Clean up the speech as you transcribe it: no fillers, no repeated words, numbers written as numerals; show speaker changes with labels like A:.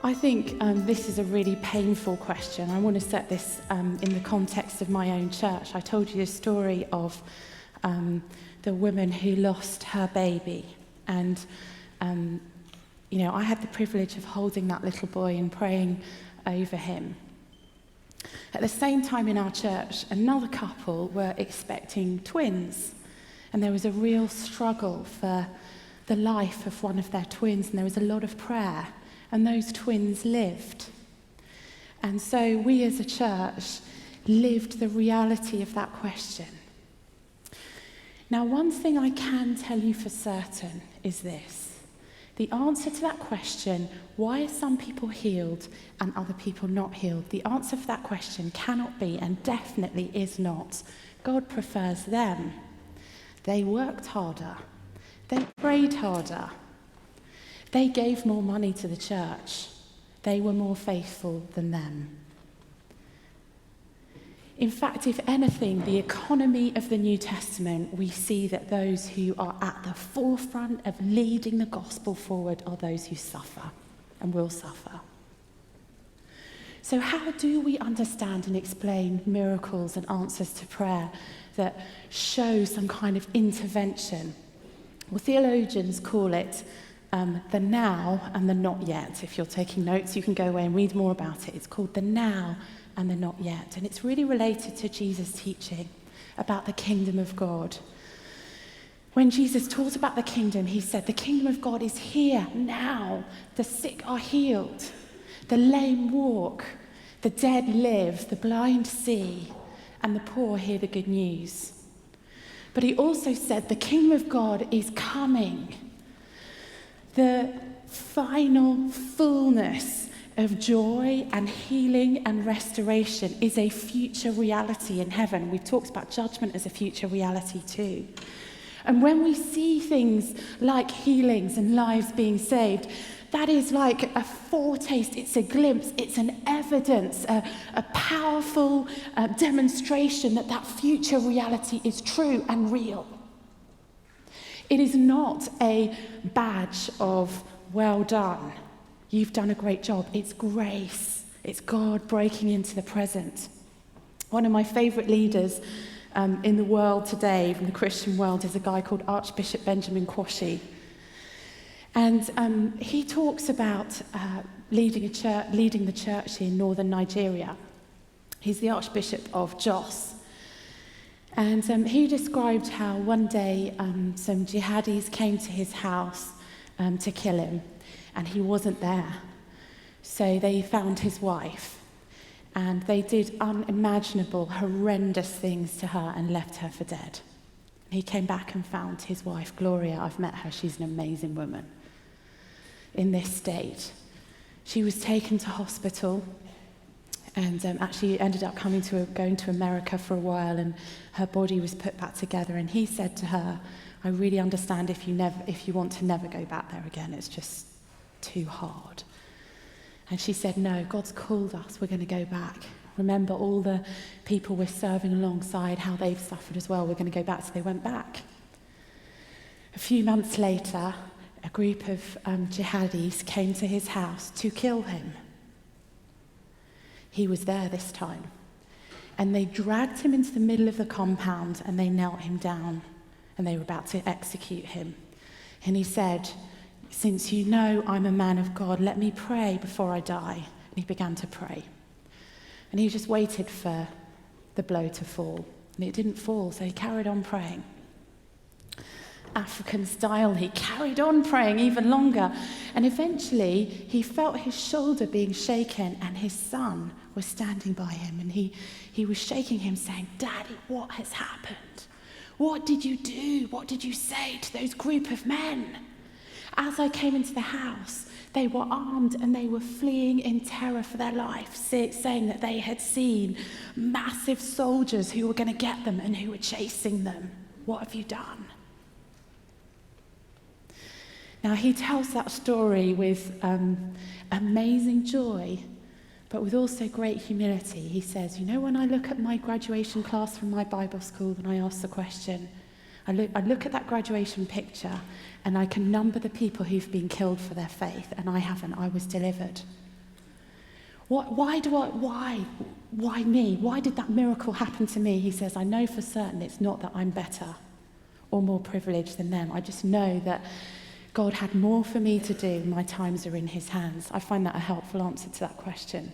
A: I think this is a really painful question. I want to set this in the context of my own church. I told you the story of the woman who lost her baby. And, I had the privilege of holding that little boy and praying over him. At the same time in our church, another couple were expecting twins. And there was a real struggle for the life of one of their twins. And there was a lot of prayer. And those twins lived. And so we as a church lived the reality of that question. Now, one thing I can tell you for certain is this. The answer to that question, why are some people healed and other people not healed? The answer for that question cannot be, and definitely is not, God prefers them. They worked harder. They prayed harder. They gave more money to the church. They were more faithful than them. In fact, if anything, the economy of the New Testament, we see that those who are at the forefront of leading the gospel forward are those who suffer and will suffer. So how do we understand and explain miracles and answers to prayer that show some kind of intervention? Well, theologians call it the now and the not yet. If you're taking notes, you can go away and read more about it. It's called the now and the not yet. And it's really related to Jesus' teaching about the kingdom of God. When Jesus taught about the kingdom, he said, the kingdom of God is here now. The sick are healed. The lame walk. The dead live. The blind see. And the poor hear the good news. But he also said the kingdom of God is coming. The final fullness of joy and healing and restoration is a future reality in heaven. We've talked about judgment as a future reality too. And when we see things like healings and lives being saved, that is like a foretaste, it's a glimpse, it's an evidence, a powerful demonstration that that future reality is true and real. It is not a badge of, well done, you've done a great job. It's grace. It's God breaking into the present. One of my favourite leaders in the world today, from the Christian world, is a guy called Archbishop Benjamin Kwashi. And he talks about leading the church in northern Nigeria. He's the Archbishop of Jos. And he described how one day some jihadis came to his house to kill him, and he wasn't there. So they found his wife, and they did unimaginable, horrendous things to her and left her for dead. He came back and found his wife, Gloria. I've met her. She's an amazing woman. In this state, she was taken to hospital. And actually ended up going to America for a while, and her body was put back together. And he said to her, I really understand if you want to never go back there again. It's just too hard. And she said, no, God's called us. We're going to go back. Remember all the people we're serving alongside, how they've suffered as well. We're going to go back. So they went back. A few months later, a group of jihadis came to his house to kill him. He was there this time. And they dragged him into the middle of the compound and they knelt him down and they were about to execute him. And he said, since you know I'm a man of God, let me pray before I die. And he began to pray. And he just waited for the blow to fall. And it didn't fall, so he carried on praying. African style, he carried on praying even longer. And eventually, he felt his shoulder being shaken, and his son was standing by him. And he was shaking him, saying, Daddy, what has happened? What did you do? What did you say to those group of men? As I came into the house, they were armed and they were fleeing in terror for their life, saying that they had seen massive soldiers who were going to get them and who were chasing them. What have you done? Now, he tells that story with amazing joy, but with also great humility. He says, when I look at my graduation class from my Bible school and I ask the question, I look at that graduation picture and I can number the people who've been killed for their faith, and I haven't. I was delivered. Why me? Why did that miracle happen to me? He says, I know for certain it's not that I'm better or more privileged than them. I just know that God had more for me to do. My times are in his hands. I find that a helpful answer to that question.